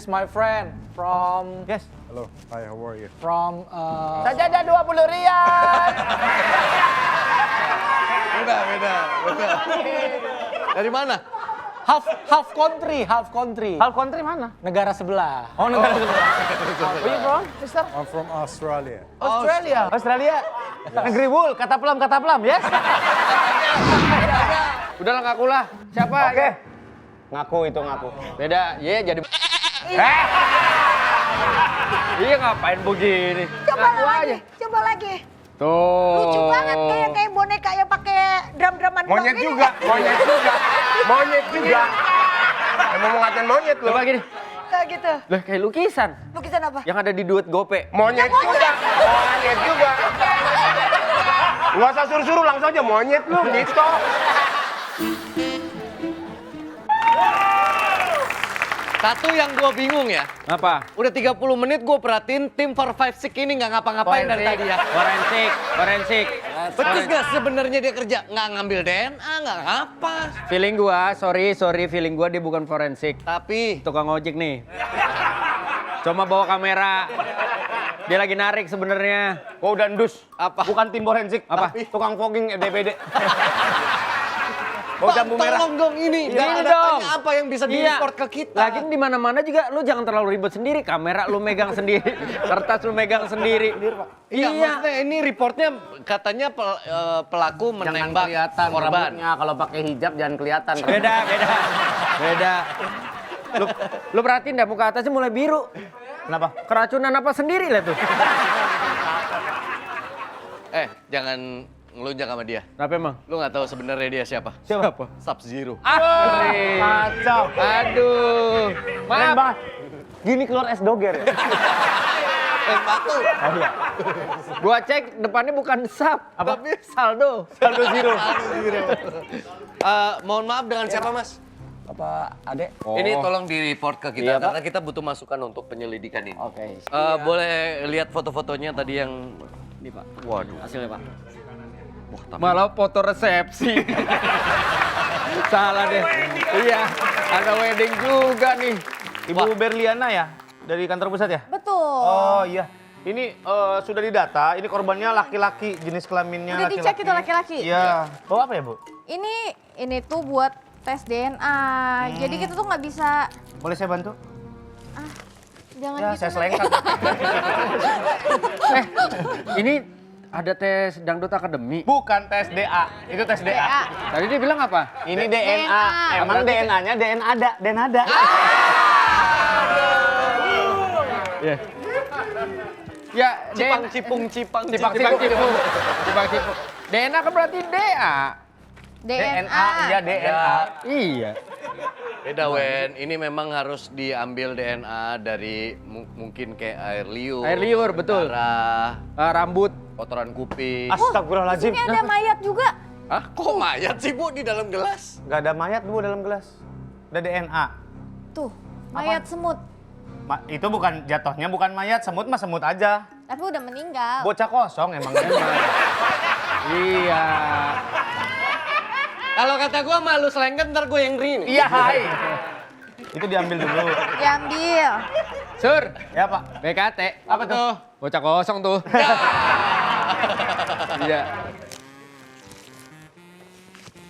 is my friend from... Yes. Hello, hi, how are you? From... Sajadah 20 riyal. Beda. Dari mana? half country. Half country mana? Negara sebelah. Oh, negara sebelah. Where you from, sister? I'm from Australia. Australia. Negeri Wool, kata pelam, yes? Udah lah ngaku lah. Siapa? Oke. Ngaku. Beda, iya jadi... Iya ngapain begini? Coba lagi. Tuh. Lucu banget kayak boneka yang pakai drum-druman Monyet gini. juga. Emang mau ngatain monyet lu? Coba gini. Kayak gitu. Lah kayak lukisan. Lukisan apa? Yang ada di duet gope. Monyet juga. Nggak usah suruh-suruh, langsung aja monyet lu gitu. Satu yang gue bingung ya. Apa? Udah 30 menit gue perhatiin tim 456 ini nggak ngapa-ngapain dari tadi ya. Forensik. Betul nggak sebenarnya dia kerja? Nggak ngambil DNA, nggak ngapa. Feeling gua, sorry, feeling gua dia bukan forensik. Tapi Tukang ojek nih. Coba bawa kamera. Dia lagi narik sebenarnya. Gua udah endus. Apa? Bukan tim forensik. Apa? Tapi tukang fogging DPD. Pak, tolong dong ini. Ini Jangan ada dong. tanya apa yang bisa di-report ke kita. Lagi di mana-mana juga lu jangan terlalu ribet sendiri. Kamera lu megang sendiri, kertas lu megang sendiri. Iya, maksudnya ini reportnya katanya pelaku menembak korban. Kalau pakai hijab jangan kelihatan. Beda. Lu perhatiin dah muka atasnya mulai biru. Kenapa? Keracunan apa sendiri lah tuh. Jangan ngelunjak sama dia. Kenapa emang? Lu nggak tahu sebenarnya dia siapa? Siapa? Sub-Zero. Kacau. Aduh. Keren banget. Gini keluar es doger ya? Batu. Gua cek depannya bukan sub, tapi saldo. Saldo zero. Mohon maaf dengan siapa mas? Apa adek? Ini tolong di-report ke kita Iya, Pak. karena kita butuh masukan untuk penyelidikan ini. Oke. Boleh lihat foto-fotonya tadi yang Ini Pak, waduh. hasilnya Pak. Wah, tapi Malah foto resepsi. Salah deh. Iya, ada wedding juga nih. Ibu Berliana ya? Dari kantor pusat ya? Betul. Oh iya. Ini sudah didata, ini korbannya laki-laki, jenis kelaminnya Udah laki-laki. dicek itu laki-laki? Iya. Bawa apa ya, Bu? Ini tuh buat tes DNA. Jadi kita tuh nggak bisa. Boleh saya bantu? Jangan Ya, gitu. saya nanti. selengkat. Ini ada tes dangdut akademi. Bukan tes DA, itu tes DA. DA. Tadi dia bilang apa? Ini DNA. DNA. Emang DNA-nya DNA. Ya, cipang-cipung. Cipang cipung. DNA kan berarti DA. DNA. Iya DNA. Iya. Beda Wen, ini memang harus diambil DNA dari mungkin kayak air liur. Air liur, betul. Darah, Rambut. kotoran kuping. Astagfirullahaladzim. Ini ada mayat juga. Hah? Kok mayat sih Bu di dalam gelas? Gak ada mayat, Bu, dalam gelas. Ada DNA. Tuh, mayat semut. Itu bukan jatuhnya, bukan mayat. Semut mah semut aja. Tapi udah meninggal. Bocah kosong emang. Iya. Kalau kata gua malu selengket ntar gue yang rini. Iya, hai. Itu diambil dulu. Diambil. Sur, Ya, Pak. BKT. Apa tuh? Bocah kosong tuh. Iya.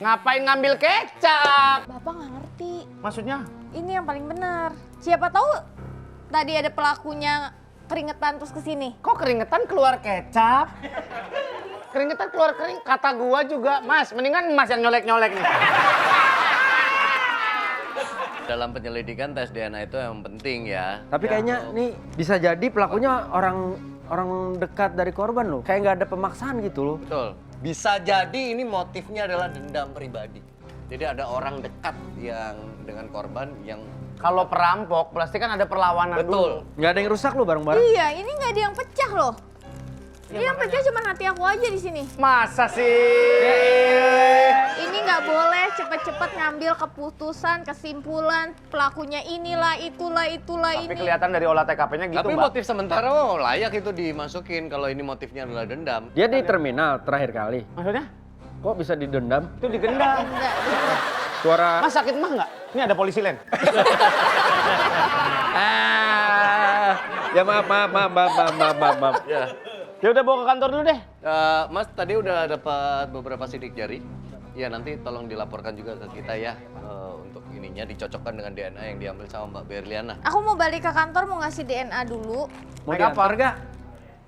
Ngapain ngambil kecap? Bapak nggak ngerti. Maksudnya? Ini yang paling benar. Siapa tahu tadi ada pelakunya keringetan terus kesini. Kok keringetan keluar kecap? Keringetan keluar kering. Kata gua juga, Mas, mendingan Mas yang nyolek-nyolek nih. Dalam penyelidikan tes DNA itu yang penting ya. Tapi kayaknya nih bisa jadi pelakunya orang dekat dari korban loh. Kayak nggak ada pemaksaan gitu loh. Betul. Bisa jadi ini motifnya adalah dendam pribadi. Jadi ada orang dekat yang dengan korban yang Kalau perampok, pasti kan ada perlawanan betul. dulu. Nggak ada yang rusak loh bareng-bareng. Iya, ini nggak ada yang pecah loh. Ini yang pecah cuma hati aku aja di sini. Masa sih? Ini nggak boleh cepet-cepet ngambil keputusan, kesimpulan pelakunya inilah, itulah Tapi ini. kelihatan dari olah TKP-nya gitu, Tapi Mbak. motif sementara layak itu dimasukin kalau ini motifnya adalah dendam. Dia di terminal terakhir kali. Maksudnya? Kok bisa didendam? Itu digendam. Enggak. Suara Mas sakit mah nggak? Ini ada polisi lain. Ya maaf. Ya udah bawa ke kantor dulu deh. Mas tadi udah dapat beberapa sidik jari. Ya nanti tolong dilaporkan juga ke kita ya untuk ininya dicocokkan dengan DNA yang diambil sama Mbak Berliana. Aku mau balik ke kantor mau ngasih DNA dulu. Mau diantar gak?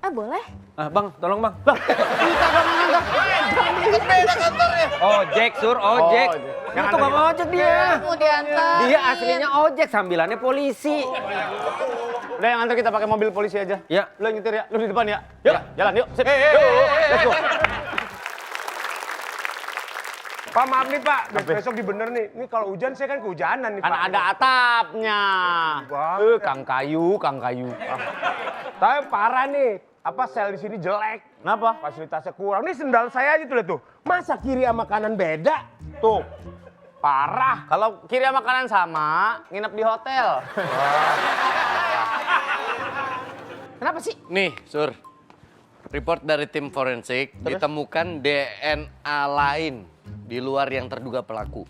Ah boleh? Ah bang, tolong bang. Kita gak mau ngantar. Beda kantornya. Ojek sur, ojek. Yang Itu bang ojek dia. Mau diantar. Dia aslinya ojek, sambilannya polisi. Udah yang antar kita pakai mobil polisi aja. Ya. Lu yang nyetir ya, lu di depan ya. Yuk, jalan yuk. Sip. Yuk, let's go. Pak maaf nih Pak, besok dibener nih. Ini kalau hujan saya kan kehujanan nih Kan Pak. ada atapnya. Bang. Kang kayu. Tapi parah nih, apa sel di sini jelek. Kenapa? Fasilitasnya kurang. Nih sendal saya aja tuh lihat tuh. Masa kiri sama kanan beda? Tuh. Parah. Kalau kiri sama kanan sama, nginep di hotel. Kenapa sih? Nih, Sur. Report dari tim forensik ditemukan DNA lain di luar yang terduga pelaku.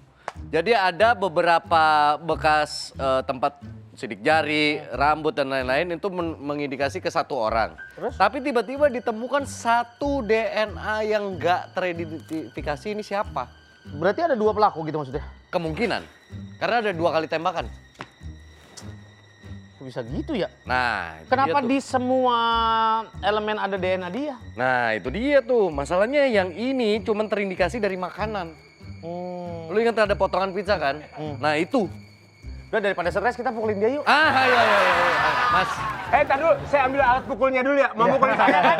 Jadi ada beberapa bekas tempat sidik jari, rambut dan lain-lain itu mengindikasi ke satu orang. Tapi tiba-tiba ditemukan satu DNA yang nggak teridentifikasi ini siapa? Berarti ada 2 pelaku gitu maksudnya? Kemungkinan. Karena ada 2 kali tembakan. Kok bisa gitu ya? Nah, itu Kenapa dia tuh. di semua elemen ada DNA dia? Nah, itu dia tuh. Masalahnya yang ini cuma terindikasi dari makanan. Lu ingat ada potongan pizza kan? Nah, itu. Udah daripada stres kita pukulin dia yuk. Ayo. Mas. Tar dulu, saya ambil alat pukulnya dulu ya. Mau pukulin saya kan?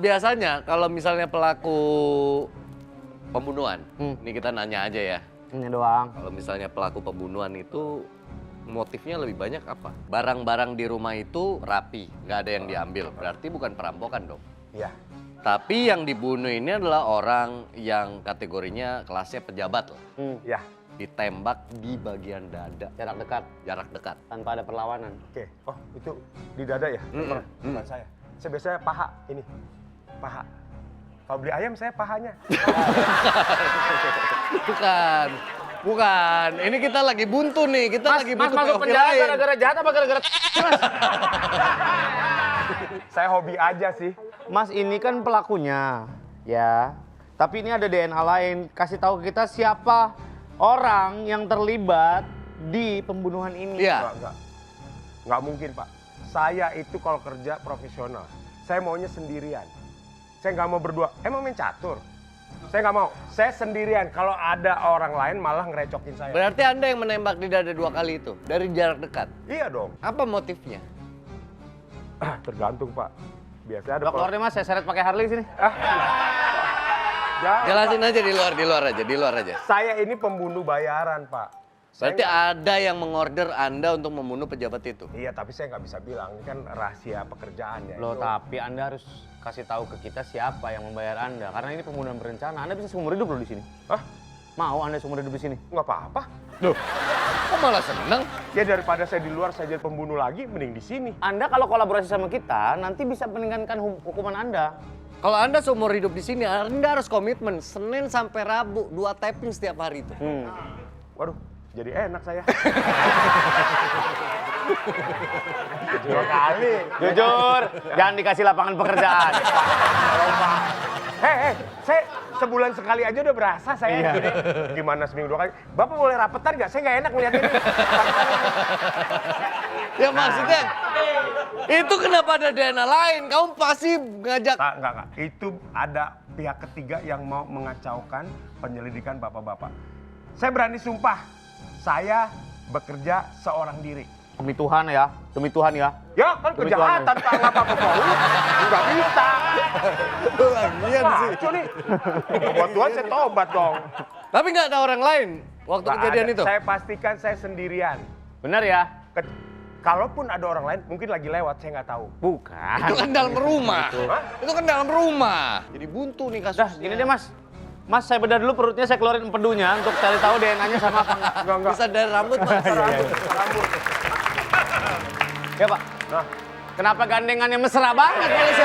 Biasanya kalau misalnya pelaku pembunuhan, ini kita nanya aja ya. Ini doang. Kalau misalnya pelaku pembunuhan itu motifnya lebih banyak apa? Barang-barang di rumah itu rapi, nggak ada yang diambil. Berarti bukan perampokan dong. Iya. Tapi yang dibunuh ini adalah orang yang kategorinya kelasnya pejabat lah. Iya. Ditembak di bagian dada, Jarak dekat, jarak dekat. tanpa ada perlawanan. Oke. Oh, itu di dada ya? Bukan saya. Saya biasanya paha ini. Paha. Kalau beli ayam saya pahanya. Bukan. Ini kita lagi buntu nih. Kita Mas, lagi mas buntu masuk pedofil penjara lain. gara-gara jahat apa gara-gara mas? Saya hobi aja sih. Mas ini kan pelakunya, ya. Tapi ini ada DNA lain. Kasih tahu ke kita siapa orang yang terlibat di pembunuhan ini. Iya. Nggak mungkin Pak. Saya itu kalau kerja profesional. Saya maunya sendirian. Saya nggak mau berdua. Emang main catur? Saya nggak mau. Saya sendirian. Kalau ada orang lain malah ngerecokin saya. Berarti Anda yang menembak di dada 2 kali itu dari jarak dekat. Iya dong. Apa motifnya? Tergantung Pak. Biasanya ada. Udah keluar deh mas, saya seret pakai Harley sini. Jangan, Jelasin aja di luar aja. Saya ini pembunuh bayaran Pak. Berarti ada yang mengorder Anda untuk membunuh pejabat itu. Iya, tapi saya nggak bisa bilang. Ini kan rahasia pekerjaannya. Loh, tapi Anda harus kasih tahu ke kita siapa yang membayar Anda. Karena ini pembunuhan berencana. Anda bisa seumur hidup loh di sini. Hah? Mau Anda seumur hidup di sini? Nggak apa-apa. Loh, kok malah seneng? Ya daripada saya di luar saya jadi pembunuh lagi, mending di sini. Anda kalau kolaborasi sama kita, nanti bisa meningkatkan hukuman Anda. Kalau Anda seumur hidup di sini, Anda harus komitmen Senin sampai Rabu 2 taping setiap hari itu. Waduh, jadi enak saya. Dua kali. Jujur, jangan dikasih lapangan pekerjaan. Hei, saya sebulan sekali aja udah berasa saya. Gini. Gimana seminggu 2 kali? Bapak boleh rapetan nggak? Saya nggak enak ngeliat ini. Ya maksudnya, itu kenapa ada DNA lain? Kamu pasti ngajak. Enggak. Itu ada pihak ketiga yang mau mengacaukan penyelidikan bapak-bapak. Saya berani sumpah, saya bekerja seorang diri. Demi Tuhan ya, demi Tuhan ya. Ya kan Demi kejahatan, Pak. Nggak apa-apa, Pak. Nggak bisa. Lagian sih. Lucu nih. Buat Tuhan saya tobat dong. Tapi nggak ada orang lain waktu Nggak kejadian ada. itu? Saya pastikan saya sendirian. Benar ya? Kalaupun ada orang lain, mungkin lagi lewat, saya nggak tahu. Bukan. Itu kan dalam rumah. Hah? Itu kan dalam rumah. Jadi buntu nih Dah, kasusnya. gini deh mas. Mas, saya bedah dulu perutnya, saya keluarin empedunya untuk cari tahu DNA-nya sama apa enggak. Enggak. Bisa dari rambut, Mas. Rambut. Ya, Pak. Nah, Kenapa gandengannya mesra banget polisi?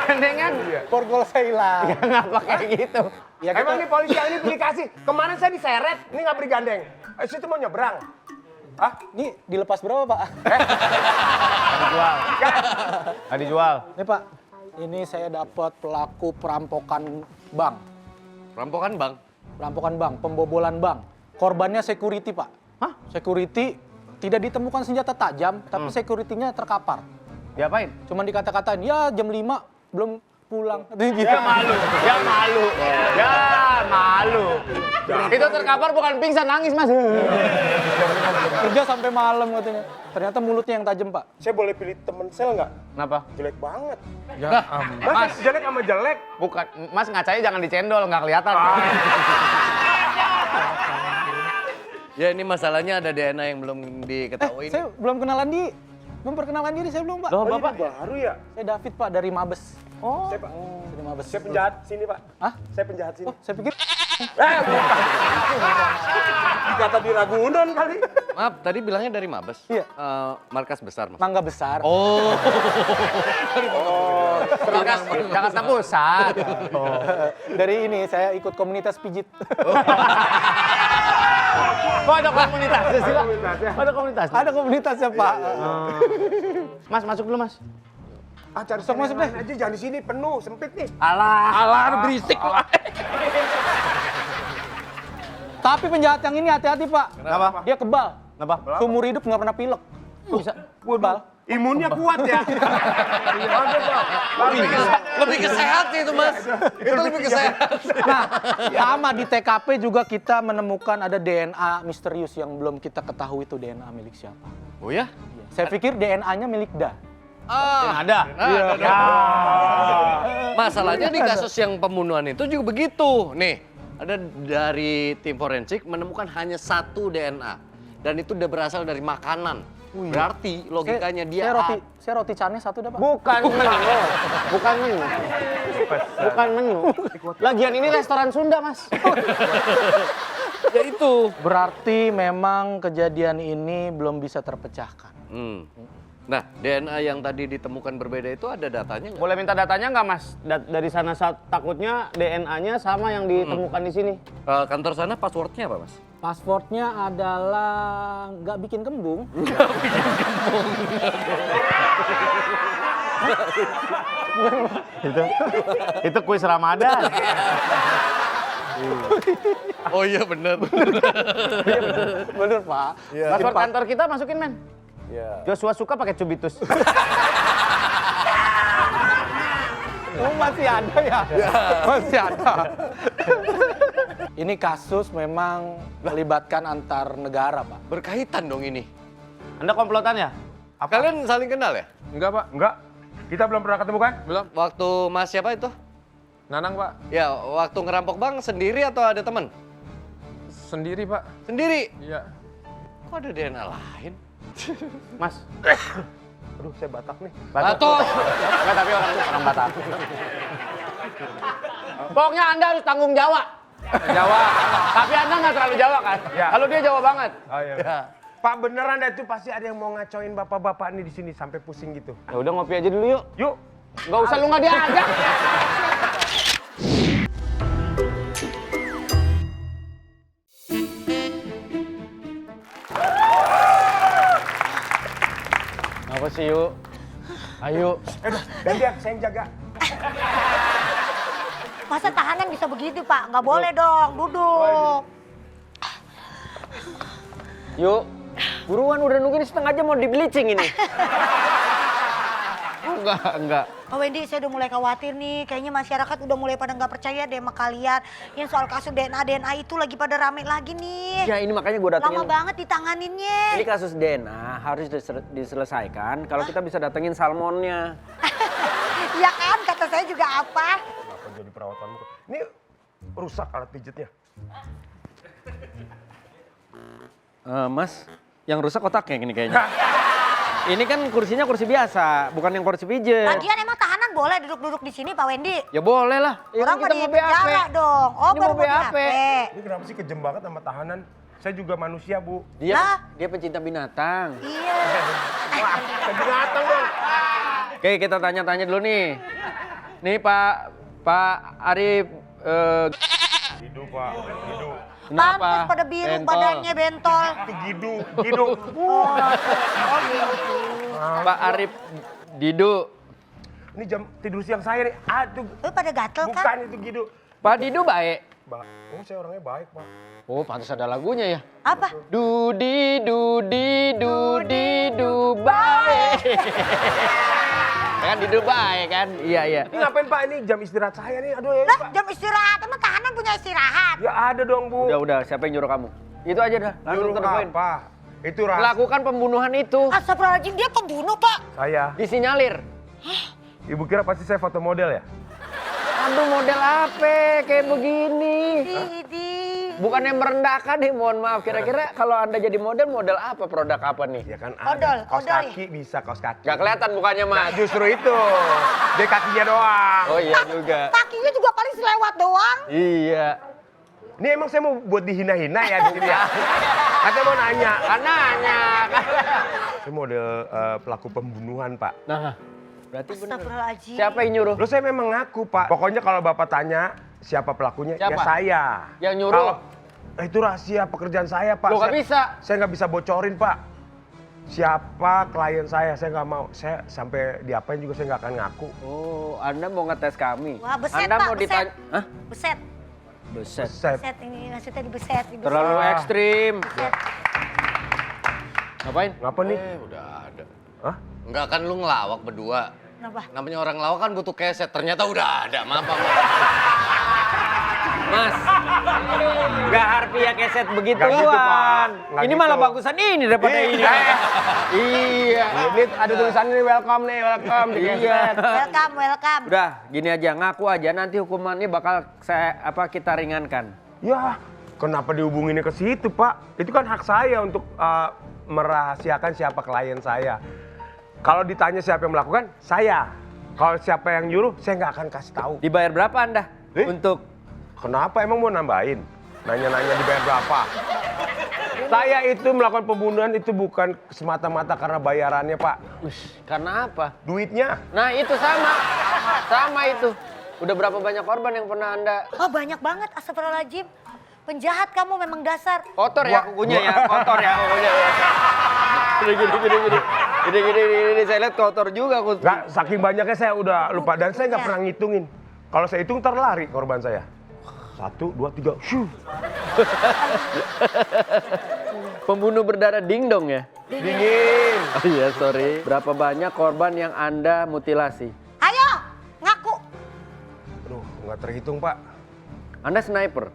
Gandengan? Borgol saya hilang. Kenapa kayak gitu? Ya Emang kita, nih polisi yang ini pilih kasih. Kemarin saya diseret, ini nggak beri gandeng. Situ mau nyebrang. Hah? ini dilepas berapa Pak? Dijual. Dijual. Nih Pak, ini saya dapat pelaku perampokan bank. Rampokan bang. Perampokan bank, pembobolan bank. Korbannya security Pak. Hah? Security tidak ditemukan senjata tajam, tapi security-nya terkapar. Diapain? Cuman dikata-katain, ya jam 5 belum pulang. Gitu. Ya malu. Ya malu. Ya malu. Itu terkapar bukan pingsan, nangis mas. Kerja sampai malam katanya. Ternyata mulutnya yang tajam Pak. Saya boleh pilih temen sel nggak? Kenapa? Jelek banget. Mas, Mas, jelek sama jelek. bukan, mas ngacanya jangan dicendol, nggak kelihatan. Ya ini masalahnya ada DNA yang belum diketahui. Saya belum kenalan belum perkenalan diri saya belum Pak. Loh, Oh, ini Bapak? baru ya? Saya David Pak dari Mabes. Oh, Saya, Pak. Dari Mabes. Saya penjahat sini, Pak. Hah? Saya penjahat sini. Oh, saya pikir Bukan. Dikata di Ragunan kali. Maaf, tadi bilangnya dari Mabes? Iya. Markas besar, Mas. Mangga Besar. Oh. Jakarta Pusat. Dari ini saya ikut komunitas pijit. Kok ada komunitasnya sih, Pak? Komunitasnya. Ada komunitasnya? Ada komunitasnya Pak. Mas, masuk dulu, Mas. Cari Sok masuk deh. aja, jangan di sini, penuh, sempit nih. Alah, berisik lu. Tapi penjahat yang ini hati-hati Pak. Kenapa? Dia kebal. Kenapa? Seumur hidup nggak pernah pilek. Bisa. Kebal. Imunnya kuat ya. Lebih ke sehat sih itu, Mas. Itu lebih ke sehat. Nah, sama di TKP juga kita menemukan ada DNA misterius yang belum kita ketahui itu DNA milik siapa. Oh ya? Saya pikir DNA-nya milik Da. Ada. Masalahnya di kasus yang pembunuhan itu juga begitu. Nih, ada dari tim forensik menemukan hanya satu DNA. Dan itu udah berasal dari makanan. Berarti logikanya dia Saya roti cane satu dah Pak. Bukan menu. Bukan menu. Bukan menu. Lagian ini restoran Sunda, Mas. ya itu. Berarti memang kejadian ini belum bisa terpecahkan. Nah, DNA yang tadi ditemukan berbeda itu ada datanya nggak? Boleh minta datanya nggak, Mas? Dari sana takutnya DNA-nya sama yang ditemukan di sini. Kantor sana passwordnya apa, Mas? Pasportnya adalah nggak bikin kembung. Itu kuis Ramadan. Oh iya bener. Bener Pak. Password kantor kita masukin, men. Joshua suka pakai cubitus. Oh masih ada ya? Masih ada. Ini kasus memang melibatkan antar negara Pak. Berkaitan dong ini. Anda komplotan ya? Kalian saling kenal ya? Enggak, Pak. Enggak. Kita belum pernah ketemu kan? Belum. Waktu Mas siapa itu? Nanang, Pak. Ya, waktu ngerampok bank sendiri atau ada teman? Sendiri, Pak. Sendiri. Iya. Kok ada DNA lain? Mas. Aduh, saya Batak nih. Atau Enggak, tapi orang Batak. Pokoknya Anda harus tanggung jawab. Jawa. Tapi Anda nggak terlalu Jawa kan? Ya. Kalau dia Jawa banget. Oh, iya. Pak, beneran dah itu pasti ada yang mau ngacoin bapak-bapak nih di sini sampai pusing gitu. Ya udah ngopi aja dulu yuk. Yuk. Nggak usah lu nggak diajak. Apa sih yuk? Ayo. Gantian, saya yang jaga. Masa tahanan bisa begitu, Pak? Nggak boleh dong, duduk. Yuk, buruan udah nungguin setengah jam mau di bleaching ini. Enggak. Pak Wendy, saya udah mulai khawatir nih. Kayaknya masyarakat udah mulai pada nggak percaya deh sama kalian. Yang soal kasus DNA itu lagi pada rame lagi nih. Ya ini makanya gue datengin. Lama banget ditanganinnya. Ini kasus DNA harus diselesaikan kalau kita bisa datengin salmonnya. Ya kan, kata saya juga apa? Kenapa jadi perawatan muka? Ini rusak alat pijitnya. Mas, yang rusak otaknya gini kayaknya. Ini kan kursinya kursi biasa, bukan yang kursi pijet. Lagian emang tahanan boleh duduk-duduk di sini, Pak Wendy? Ya boleh lah. Orang mau di penjara dong. Oh, Ini baru mau BAP. Ini kenapa sih kejem banget sama tahanan? Saya juga manusia, Bu. Dia Lah. dia pencinta binatang. Iya. Binatang dong. Oke, kita tanya-tanya dulu nih. Nih Pak Arif, Hidup Pak, hidup. kenapa? Pantes pada biru Bentol. badannya bentol. Itu gidu. Pak Arif Didu. Ini jam tidur siang saya nih. Aduh, Lu pada gatel bukan kan? itu gidu. Pak Didu baik. Oh, saya orangnya baik, Pak. Oh, pantas ada lagunya ya. Apa? Dudi baik. Kan Didu baik kan? Iya. Ini ngapain Pak? Ini jam istirahat saya nih. Aduh ya Lah, Pak. jam istirahat. Emang tahanan punya istirahat. Ya ada dong Bu. Udah, siapa yang nyuruh kamu? Itu aja dah, langsung Nyuruh to the point. apa? Itu rahasia Melakukan pembunuhan itu. Astagfirullahaladzim, dia pembunuh, Pak. saya. Disinyalir. Ibu kira pasti saya foto model ya? Aduh, model apa kayak begini? Didi. Bukannya merendahkan nih, mohon maaf. Kira-kira kalau Anda jadi model apa produk apa nih? Ya kan Odol, ada. Kaos odol ya? kaki bisa, kaos kaki. Gak kelihatan mukanya, Nah, Mas. justru itu. Dia kakinya doang. Oh iya juga. Kakinya juga paling selewat doang. Iya. Ini emang saya mau buat dihina-hina ya di sini ya? Katanya mau nanya. Kan nanya. Saya model pelaku pembunuhan, Pak. Nah, berarti benar. Astagfirullahaladzim. Siapa yang nyuruh? Loh saya memang ngaku, Pak. Pokoknya kalau Bapak tanya siapa pelakunya, Siapa? ya saya. Yang nyuruh? Kalau, itu rahasia pekerjaan saya, Pak. Lo gak bisa. Saya nggak bisa bocorin, Pak. Siapa klien saya nggak mau. Saya sampai diapain juga saya nggak akan ngaku. Oh, Anda mau ngetes kami? Wah, beset, Anda Pak, mau beset. ditanya? Hah? Beset. Beset. Set. Beset ini maksudnya dibeset. Terlalu ekstrim. Beset. Ngapain? Ngapa nih? Udah ada. Hah? Enggak kan lu ngelawak berdua. Kenapa? Namanya orang lawak kan butuh keset. Ternyata udah ada. Maaf. Mas, gak harfiah keset begituan. Nggak gitu, Pak. Nggak Ini gitu. malah bagusan ini daripada ini. Iya. Ini ada tulisan ini welcome nih, welcome di Iya. keset. Welcome. Udah, gini aja, ngaku aja nanti hukumannya bakal kita ringankan. Ya, kenapa dihubunginnya ke situ, Pak? Itu kan hak saya untuk merahasiakan siapa klien saya. Kalau ditanya siapa yang melakukan, saya. Kalau siapa yang nyuruh, saya nggak akan kasih tahu. Dibayar berapa Anda untuk Kenapa emang mau nambahin? Nanya-nanya dibayar berapa? Saya itu melakukan pembunuhan itu bukan semata-mata karena bayarannya, Pak. karena apa? Duitnya. Nah, itu sama itu. Udah berapa banyak korban yang pernah Anda Oh, banyak banget. Astagfirullahaladzim. Penjahat kamu memang dasar. kotor ya kukunya ya, kotor ya kukunya ya. Gini, saya lihat kotor juga kuku. Nggak, saking banyaknya saya udah lupa. Dan saya nggak pernah ngitungin. Kalau saya hitung ntar lari korban saya. 1, 2, 3, shoo. Pembunuh berdarah dingdong ya? Dingin. Oh iya, sorry. Berapa banyak korban yang Anda mutilasi? Ayo, ngaku. Aduh, nggak terhitung, Pak. Anda sniper?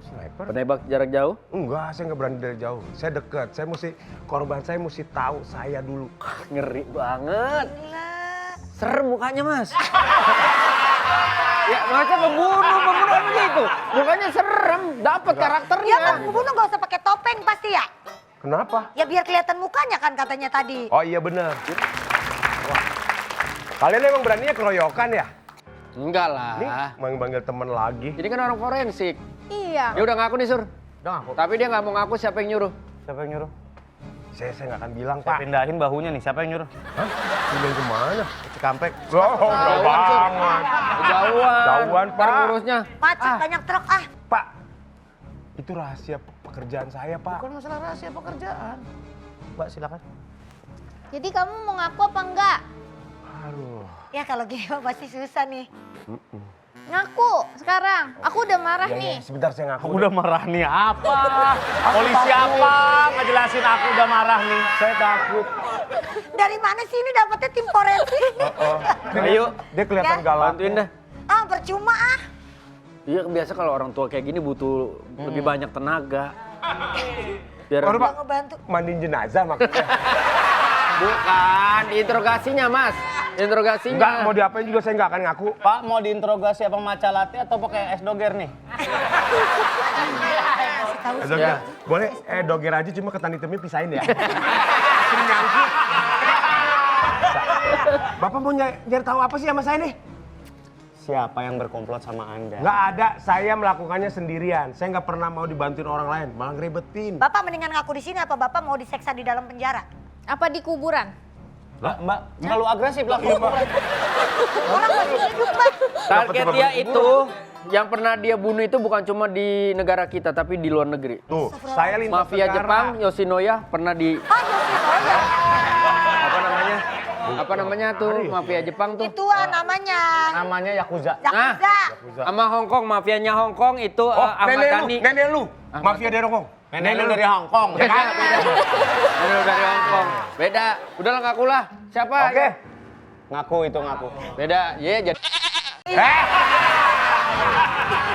Sniper? Penembak jarak jauh? Enggak, saya nggak berani dari jauh. Saya dekat. Korban saya mesti tahu saya dulu. Ngeri banget. Gila. Serem mukanya, Mas. Ya, masa pembunuh begitu. Mukanya serem, dapat karakternya. Ya kan, pembunuh gak usah pakai topeng pasti ya? Kenapa? Ya biar kelihatan mukanya kan katanya tadi. Oh iya bener. Wah. Kalian emang beraninya keroyokan ya? Enggak lah. Nih, manggil temen lagi. Ini kan orang forensik. Iya. Dia udah ngaku nih, Sur. Udah ngaku. Tapi dia nggak mau ngaku siapa yang nyuruh. Siapa yang nyuruh? Saya nggak akan bilang, Saya Pak. pindahin bahunya nih, siapa yang nyuruh? Hah? Pindah kemana? Cikampek. Oh, jauh banget. Jauhan. Jauhan, Pak. Ntar ngurusnya. Macet banyak truk ah. Pak, itu rahasia pekerjaan saya, Pak. Bukan masalah rahasia pekerjaan. Mbak, silakan. Jadi kamu mau ngaku apa enggak? Aduh. Ya kalau gini mah pasti susah nih. Ngaku sekarang. Aku udah marah Ya, nih. sebentar saya ngaku. Aku udah marah nih apa? Polisi apa? Ngejelasin aku udah marah nih. Saya takut. Dari mana sih ini dapetnya tim forensik? Ayo, Dia kelihatan Ya. galak. bantuin dah. Ah percuma ah. Iya, biasa kalau orang tua kayak gini butuh lebih banyak tenaga. Biar Baru, Pak. Udah ngebantu. Mandiin jenazah maksudnya. bukan diinterogasinya, Mas. Interogasinya. Enggak, mau diapain juga saya nggak akan ngaku. Pak, mau diinterogasi apa matcha latte atau pakai es doger nih? Doger. Boleh, doger aja cuma ketan hitamnya pisahin ya. Sering nyangkut. Bapak mau nyari tahu apa sih sama saya nih? Siapa yang berkomplot sama Anda? Nggak ada, saya melakukannya sendirian. Saya nggak pernah mau dibantuin orang lain, malah ngeribetin. Bapak mendingan ngaku di sini apa Bapak mau diseksa di dalam penjara? Apa di kuburan? Mbak, terlalu agresif lah. Orang masih hidup, Mbak. Target dia itu yang pernah dia bunuh itu bukan cuma di negara kita tapi di luar negeri. Tuh, saya lintas Mafia negara. Jepang, Yoshinoya pernah di apa namanya tuh mafia Jepang tuh. Itu namanya. Namanya Yakuza. Nah, Yakuza. sama Hongkong, mafianya Hongkong itu Ahmad Dhani. Nenek lu, mafia dari Hongkong. Nenek lu dari Hongkong. Nenek dari Hongkong. Beda. Udahlah ngaku lah. Siapa? Oke. Ngaku itu ngaku. Beda. Iya jadi.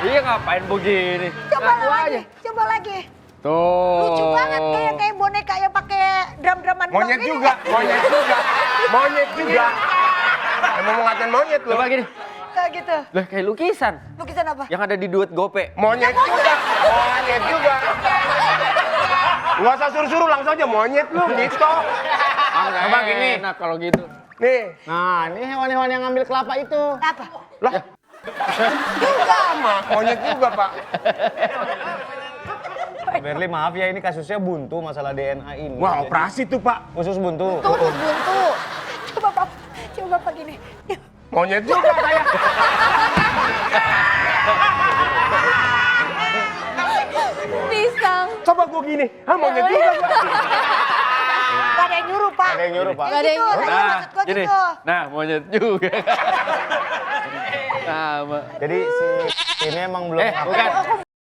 Iya ngapain begini? Coba Ngaku lagi, aja. coba lagi. Tuh. Lucu banget kayak boneka yang pakai drum-druman doang Monyet gini. juga, monyet juga. Monyet juga. Emang mau ngatain monyet lu? Coba gini. Kayak gitu. Lah kayak lukisan. Lukisan apa? Yang ada di duit gope. Monyet juga. Monyet juga. Nggak usah suruh-suruh, langsung aja monyet lu gitu. Coba gini. Nah kalau gitu. Nih, Nah, ini hewan-hewan yang ngambil kelapa itu. Apa? lah. Juga sama, monyet juga, Pak. Berli, maaf ya ini kasusnya buntu masalah DNA ini. Wah, Jadi, operasi tuh, Pak. khusus buntu. Tuh, buntu. Coba Bapak gini. Monyet juga kayak. Pisang. Coba gua gini. Hah, monyet juga, Pak. Gak ada yang nyuruh, Pak. Ada yang nyuruh, Pak. Gak ada yang Gitu, nyuruh. tadi maksud gua gini. gitu. Nah monyet juga. Sama. Jadi si ini emang belum Bukan.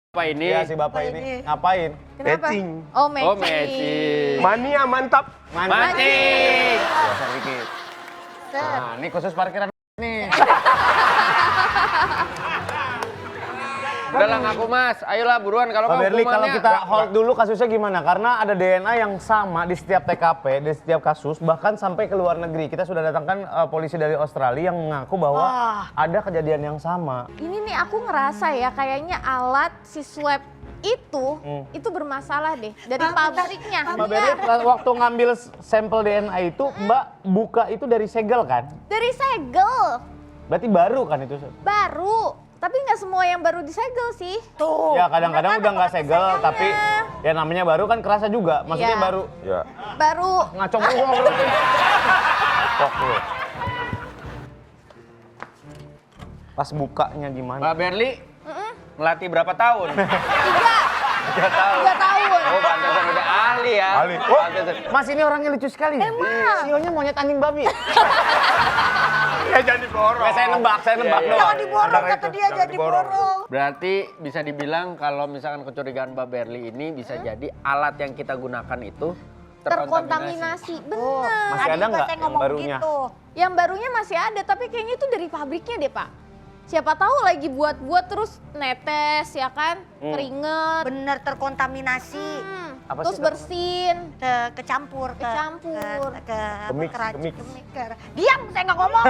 Apa ini? Iya, si bapak ini ngapain? Kenapa? Matching. Oh, matching. Oh matching. Mania mantap. Mancing. Dasar dikit. Set. Nah, ini khusus parkiran nih. Udahlah ngaku mas. Ayolah buruan kalau Pak kamu Berli, kalau hukumannya. kita hold dulu kasusnya gimana? Karena ada DNA yang sama di setiap TKP, di setiap kasus, bahkan sampai ke luar negeri. Kita sudah datangkan polisi dari Australia yang mengaku bahwa ada kejadian yang sama. Ini nih aku ngerasa ya kayaknya alat si swab itu bermasalah deh dari pabriknya. Mbak Berli, waktu ngambil sampel DNA itu, Mbak buka itu dari segel kan? Dari segel. Berarti baru kan itu? Baru. Tapi nggak semua yang baru disegel sih. Tuh. Ya kadang-kadang udah nggak segel, tapi ya namanya baru kan kerasa juga. Maksudnya Iya. baru Ya. Baru. ngaco mulu gua ngobrol. Kok lu. Pas bukanya gimana? Mbak Berli melatih berapa tahun? 3 tahun. Oh pantesan udah ahli ya. Ahli. Oh. Pantesan. Mas ini orangnya lucu sekali. Sionya monyet anjing babi. Ya jangan diborong. Ya, saya nebak doang. Jangan diborong Antara kata itu, dia, jangan jangan diborong. diborong. Berarti bisa dibilang kalau misalkan kecurigaan Mbak Berli ini bisa jadi alat yang kita gunakan itu Terkontaminasi. Benar. Masih ada Tadi nggak saya yang ngomong barunya? gitu. Yang barunya masih ada, tapi kayaknya itu dari pabriknya deh, Pak. Siapa tahu lagi buat-buat terus netes ya kan, keringet. Bener terkontaminasi. Apa Terus sih, bersin. Kecampur. Kecampur. Ke Kemix, keracik, kemix. Diam, saya nggak ngomong.